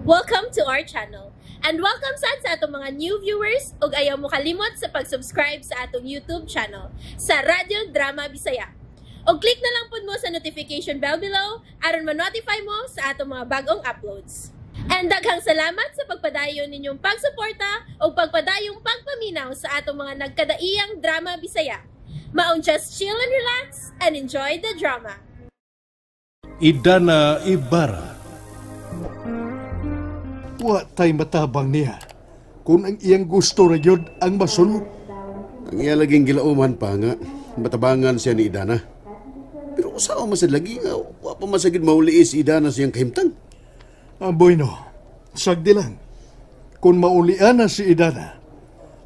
Welcome to our channel. And welcome sa atong mga new viewers ug ayaw mo kalimot sa pag-subscribe sa atong YouTube channel sa Radyo Drama Bisaya. O click na lang pud mo sa notification bell below aron ma-notify mo sa atong mga bagong uploads. And daghang salamat sa pagpadayon ninyong pagsuporta o pagpadayong pagpaminaw sa atong mga nagkadaiyang Drama Bisaya. Maong just chill and relax and enjoy the drama. Idana Ibarra. Wa tay matabang niya. Kung ang iyang gusto ra gyud ang masunod. Ang iya laging gilauman pa nga, matabangan siya ni Idana. Pero usawa masad lagi nga, wa pa masagid mauliis si Idana siyang kahimtang. Boy no, sagdi lang. Kung maulian na si Idana,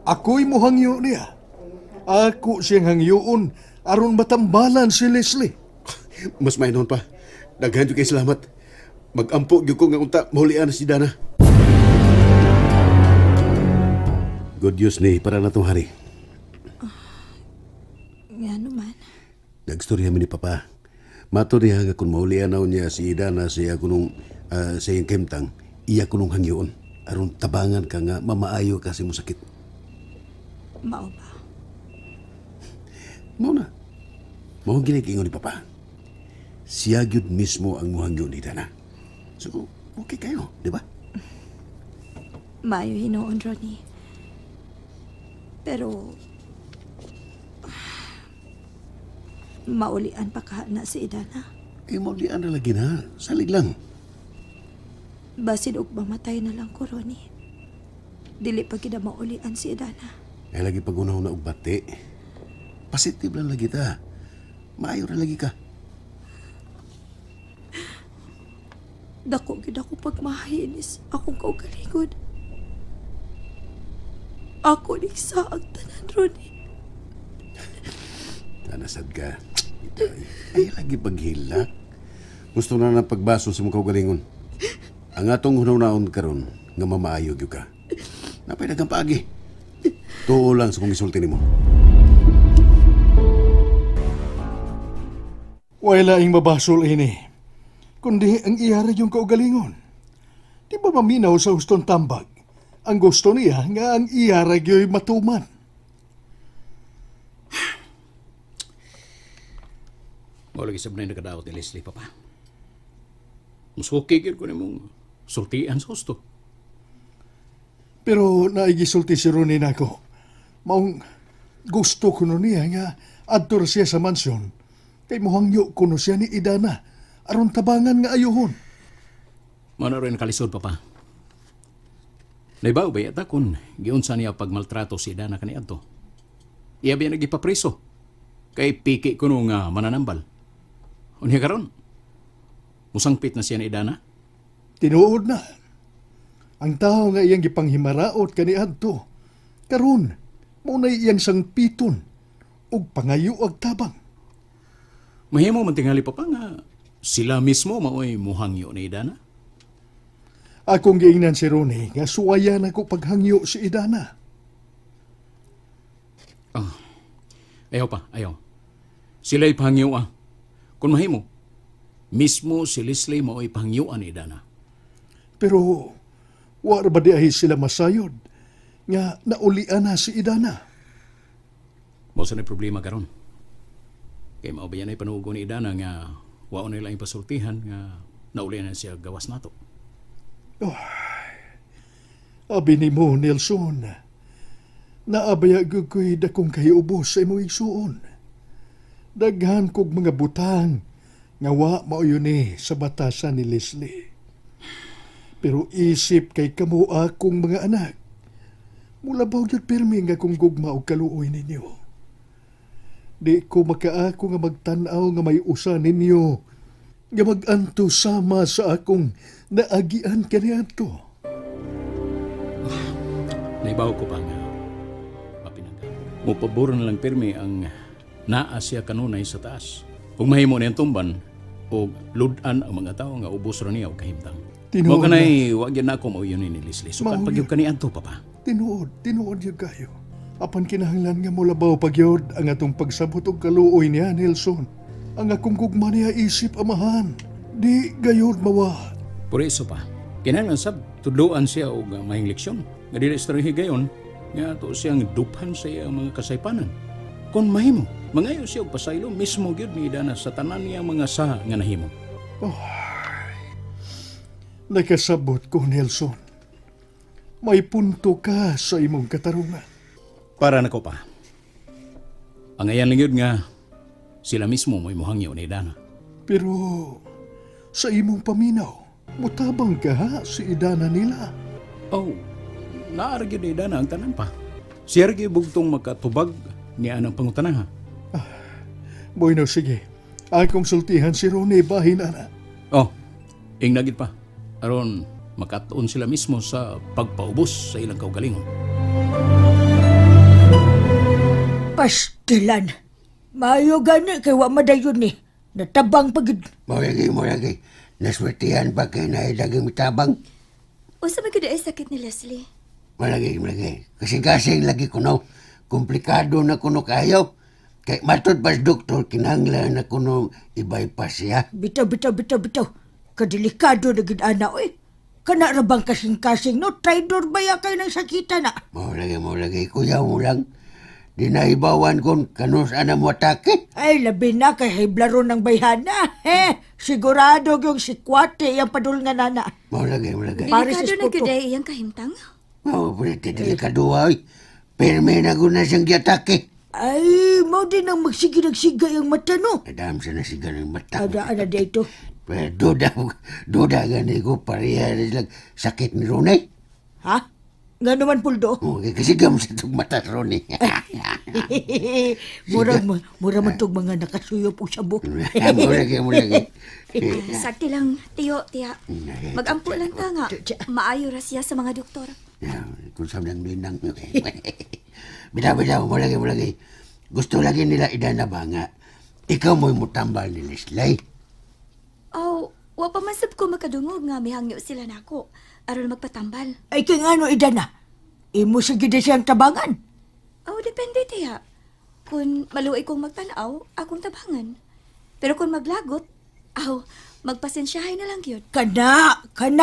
ako'y muhangyo niya. Ako siyang hangyoon aron matambalan si Leslie. Mas mainon pa. Daghan jud kay salamat. Mag-ampo gyud ko nga unta maulian na si Idana. Good news ni para na itong hari. Nga naman. Nagstorya mi ni Papa. Mato niya nga kung maulianaw niya si Idana siya kunong sa iyang kemtang, iya kunong hangyoon. Aron tabangan ka nga mamaayo kasi mo sakit. Mao ba? Mao na. Mao ginikingon ni Papa. Siya gyud mismo ang muhangyo ni Idana. So, okay kayo, di ba? Maayo hinoon, Ronnie. Pero maulian pa ka na si Idana. Maulian na lagi na. Salig lang. Basin og mamatay na lang ko, Ronnie. Dili pa gina maulian si Idana. Ay lagi pagunaw na og bati. Positive lang lagi ta. Maayo ra lagi ka. Dako gid ako pagmahinis akong kaugalingod. Ako ni sa ang tanan, Ronnie. Tanasad ka. Ay lagi paghilak. Gusto na ng pagbaso sa mong kaugalingon. Ang atong hunaw-naon karon nga mamaayo gyud ka. Napay daghang paagi. Tuo lang sa kong isulti nimo. Wala ing mabasol ini. Kundi ang iyara yung kaugalingon. Di ba maminaw sa hustong tambag? Ang gusto niya nga ang iyara yung matuman. Lagi sa banay nakadaot ni Leslie, Papa. Musukigin ko ni mong sultian sa gusto. Pero naigisulti si Ronnie nako. Maong gusto ko no niya nga adtor siya sa mansyon. Kay muhangyo ko no siya ni Idana. Aron tabangan nga ayuhon. Mano rin kalisod, Papa. Naibaw ba yata kung giunsa niya pagmaltrato si Idana kaniadto? Iya ba nagipapriso? Kay piki ko nung mananambal. Unya karon? Musangpit na siya ni Idana? Tinuod na. Ang tao nga iyang gipanghimaraot kaniadto. Karon, muna iyang sangpiton ug pangayo ag tabang. Mahimo man tingali, Papa, nga sila mismo maoy muhangyo ni Idana? Akong giingnan si Ronnie nga suwayan ako paghangyo si Idana. Ayaw pa, ayaw. Sila'y pahangyo Kung mahimo, mismo si Leslie mao'y pahangyoan ni Idana. Pero, war ba di ay sila masayod nga naulian na si Idana? Mausa na problema karon. Kaya mao ba yan ay panugo ni Idana nga wao nila yung pasultihan nga naulian na siya gawas nato. Abi ni mo, Nelson, naabayag ko'y dakong kayubos sa imong igsuon. Daghan kog mga butang nga wa mao yun sa batasan ni Leslie. Pero isip kay kamo akong mga anak. Mula ba yun pirmi nga kung gugma o kaluoy ninyo. Di ko makaako nga magtanaw nga may usa ninyo nga mag-anto sama sa akong naagian kaniadto. Naibaw ko pa nga mapinangga. Mupaburo na lang pirmi ang naa siya kanunay sa taas. Kung mahimo na yung tumban o ludan ang mga tao nga ubos ra niya o kahimtang. Mo kanay wag yan ako mao yun ni Leslie. So pag yung kaniadto, Papa. Tinuod yun kayo. Apan kinahanglan nga mo labaw pagyod ang atong pagsabot og kaluoy niya, Nelson. Ang akong gugma niya isip amahan. Di gayod mawa. Por iso pa, Kinahanglan sab tudloan siya og mahing leksyon. Nga dili istorya gayon nga ato siyang duphan sa iyang mga kasaypanan. Kung mahimo, mangayo siya og pasaylo mismo gyud ni Idana sa tanan niya mga saha nga nahimo. Nakasabot ko, Nelson. May punto ka sa imong katarungan. Para nako pa. Ang ayan lang yun nga sila mismo may muhangyo ni Idana. Pero sa imong paminaw, mutabang ka ha si Idana nila. Oh, naaragyo ni Idana ang tanan pa. Siya rin bugtong magkatubag niya ang pangutanaha. Bueno, sige. Akong sultihan si Ronnie bahin, ana. Oh, ingnagit pa. Aron makatuon sila mismo sa pagpaubos sa ilang kaugalingon. Pastilan. Maayo gani kay wa madayon ni. Natabang pagid. Mo lagi. Naswertihan pa kay na dagang mitabang. Usa ba gid ay sakit ni Leslie? Malagi. Kasing-kasing lagi kuno. Komplikado na kuno kayo. Kay matod pas doktor, kinahanglan na kuno i-bypass siya. Bitaw. Kadelikado na gid ana oy. Kana ra bang kasing-kasing no? Traidor ba ya kay nang sakita na? Mo lagi. Kuya mo lang. Di na ibawan kon kanus ana mo atake. Ay, labi na kay hiblaro ng bayhana. Sigurado yung si Kwate yung padul nga nana. Mo lagi. Paris Delikado is na puto. gid ay iyang kahimtang. Mo pwede delikado ay. Perme na guna siyang giatake. Ay, mau din ang magsiga yung mata no. Adam sa nasiga ng mata. Ada dito. Pero duda gani ko pareha lang sakit ni Ronay. Ha? Nga naman, Puldo? Kasi gam sa itong mata, Ronnie. Mura man itong mga nakasuyop o sabo. Mura. Sakti lang, tiya. Mag-ampo lang ta nga. Maayo ra siya sa mga doktor. Kung saan lang minang. Bitaw, mula lagi. Gusto lagi nila Idana ba nga, ikaw mo'y mutambal ni Leslie. Oh, wa pa man sab ko makadungog nga mihangyo sila nako aron magpatambal. Ay, kaya nga no, Idana. Imo sige na siyang tabangan. Oh, depende tiya. Kung maluoy kong magtanaw, akong tabangan. Pero kung maglagot, magpasensyahay na lang yun. Kana,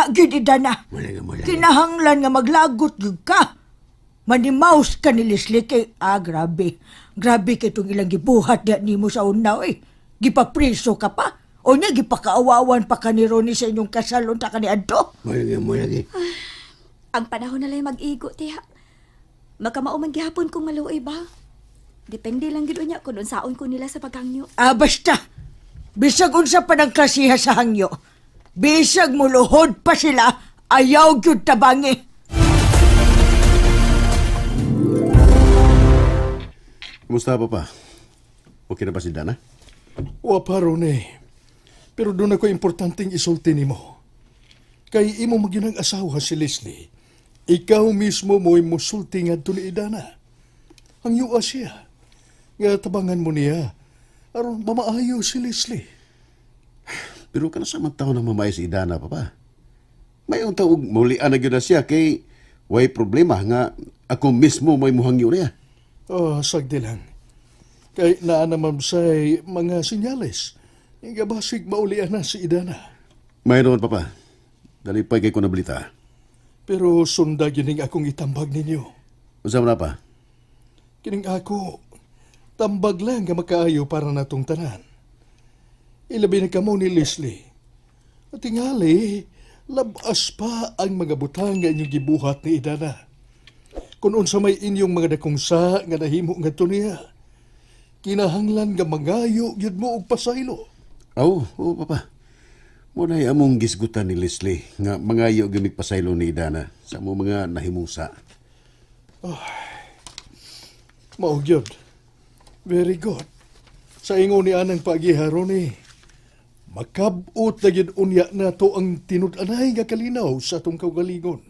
gyud Idana. Mula. Kinahanglan nga maglagot gyud ka. Manimaus ka ni Leslie kay, grabe. Grabe kay itong ilang gibuhat niya nimo sa unaw eh. Gipapriso ka pa. O niya, gipakaawawan pa ka ni Ronnie sa inyong kasalon ta ka ni Adto. Mula. Ang panahon na lang mag-igo, tiya. Makamauman gihapon kung maluoy ba? Depende lang gid unya kung unsaon ko nila sa paghangyo. Basta. Bisag unsa pa ng klasiha sa hangyo. Bisag muluhod pa sila, ayaw gyud tabangi. Kumusta pa? Okay na ba si Dana? Wa pa, Ronnie. Pero doon ako importanteng isulti nimo. Kay imo maginang asawa si Leslie, ikaw mismo mo'y musulti nga ni Idana. Ang yuwa siya. Nga tabangan mo niya, aron mamaayo si Leslie. Pero ka na sa tao na mamay si Idana, papa. May unta og maulian na gyud na siya kay way problema nga ako mismo may muhangyo niya. Sagdi lang. Kay naa naman sa'y mga sinyales. Nga basig maulian na si Idana. Mayroon, papa. Dalipay kay ko na balita. Pero sunda gining akong itambag ninyo. Usama na pa? Kining ako, tambag lang nga makaayo para natong tanan. Ilabi na kamo ni Leslie. At tingali, labas pa ang mga butang nga inyong gibuhat ni Idana. Kung unsa may inyong mga dakongsa nga nahimo nga niya, kinahanglan nga mangayo yun mo og pasaylo. Oo, papa. Muna among gisgutan ni Leslie nga mangayo gamit pasaylo ni Idana sa mga nahimungsa. Mao gyud. Very good. Sa ingon ni anang pagiharo ni, makabot na gyud unya nato ang tinud-anay nga kalinaw sa atong kaugalingon.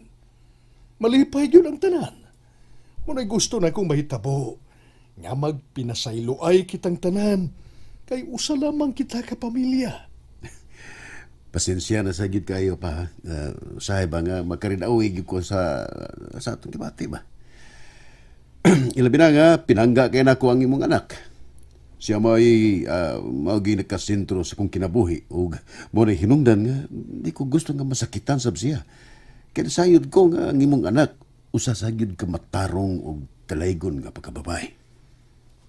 Malipay gyud ang tanan. Muna'y gusto na kong mahitabo nga magpinasaylo ay kitang tanan kay usa lamang kita ka pamilya. Pasensya na sa gid kayo pa. Sahay ba nga magkarinaawig ko sa atong kibati ba? Ilabi na nga, pinangga kay nako ang imong anak. Siya may magi nakasentro sa kong kinabuhi ug mo na hinungdan nga di ko gusto nga masakitan sab siya. Kaya sayod ko nga ang imong anak usa sa gyud ka matarong ug kalaygon nga pagkababay.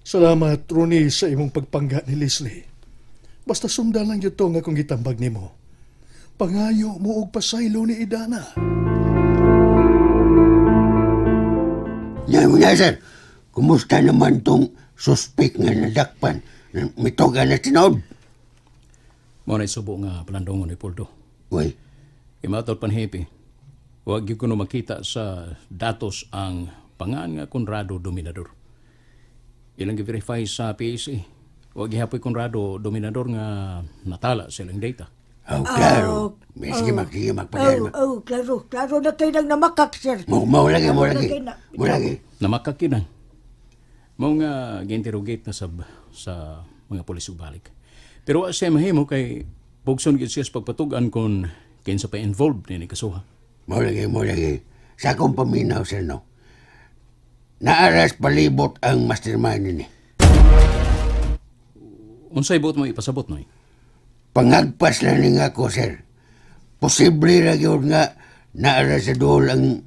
Salamat, Ronnie, sa imong pagpangga ni Leslie. Basta sundan lang yun nga kung gitambag nimo. Pangayo mo og pasaylo ni Idana. Nya, sir. Kumusta naman tong suspek nga nadakpan? Mitoga na tinod. Mo na isubo nga palandongon ni Poldo. Uy, Imatol panhipi. Huwag yung kuno makita sa datos ang pangan nga Conrado Dominador. Ilang i-verify sa PAC. Huwag ihapoy Conrado Dominador nga natala silang data. klaro. Sige, magpadala. Klaro na kayo nang namakak, sir. Mo lagi. Namakakinang. Mao nga ginterrogate na sa mga pulis ug balik. Pero wa siya mahimo kay pugson gid siya sa pagpatugan kon kinsa pa involved ni kasuha. Mo lagi. Sa akong paminaw, sir, no? Naaras palibot ang mastermind ni. Unsay buot mo ipasabot noy? Pangagpas lang ni nga ko, sir. Posible ra gyud nga naaras sa dool ang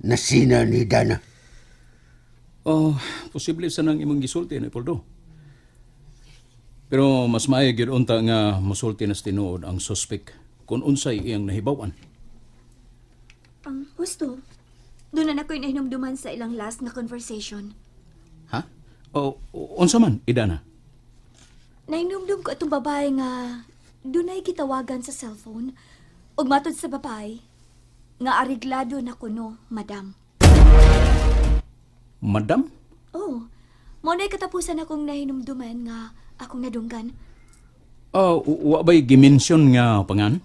nasina ni Dana. Oh, posible sa nang imong gisulti ni Poldo. Pero mas maayo gyud unta nga mosulti na sa tinuod ang suspect kung unsay iyang nahibaw-an. Husto. Doon na ako'y nahinumduman sa ilang last na conversation. Ha? O unsa man, Idana? Nahinumdum ko itong babae nga doon ay kitawagan sa cellphone. Ug matod sa babae, nga ariglado na kuno, madam. Madam? Oh, mo na'y katapusan akong nahinumduman nga akong nadunggan. Wa ba'y gimensyon nga pangan?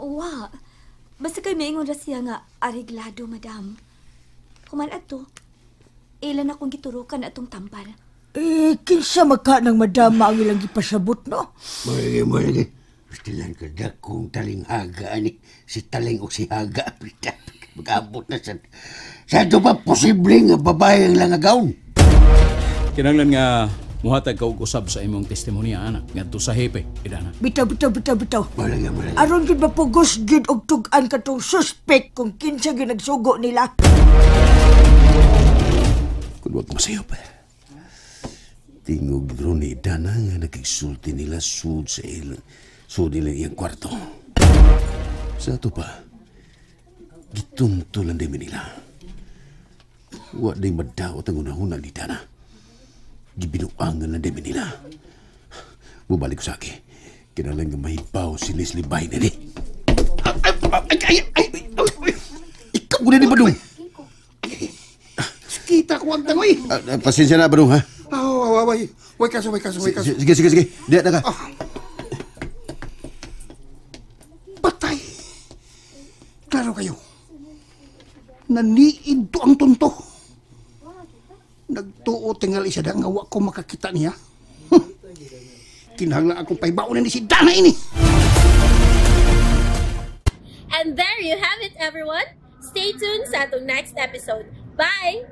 Wa. Basta kay maingon ra siya nga ariglado, madam. Kuman ato, ilan akong giturukan atong tampal. Kinsa magka ng madama ang ilang ipasabot, no? Mo lagi. Pastilan ka dakong taling haga ani. Si taling o si haga. Mag-abot na sa... Sa ito ba posible nga babae ang langagaw? Kinanglan nga muhatag ka og usab sa imong testimonya, anak, ngadto sa hepe, Idana. Bitaw. Mo lagi. Aron gid mapugos gid og tug-an katong suspect kung kinsa gyud nagsugo nila. Kung wag masayop. Tingog ron ni Dana nga nagkisulti nila sud sa ilang nila iyang kwarto. Sa ato pa, gituntulan din nila. Wa day madawat ang unahuna ni Dana. Gibinuangan na din nila. Bubalik ko sa akin. Kinalang nga mahibaw si Leslie Bay na ni. Ikaw ko na ni Badong. Kita ko ang tangoy. Pasensya na, Badong, ha? Way kaso. Sige. Diyan na ka. Patay. Klaro kayo. Naniid to ang tunto. Nagtuo tingali siya da nga wa ko makakita niya. Kinahanglan akong paibaon ni si Dana ini. And there you have it, everyone. Stay tuned sa atong next episode. Bye!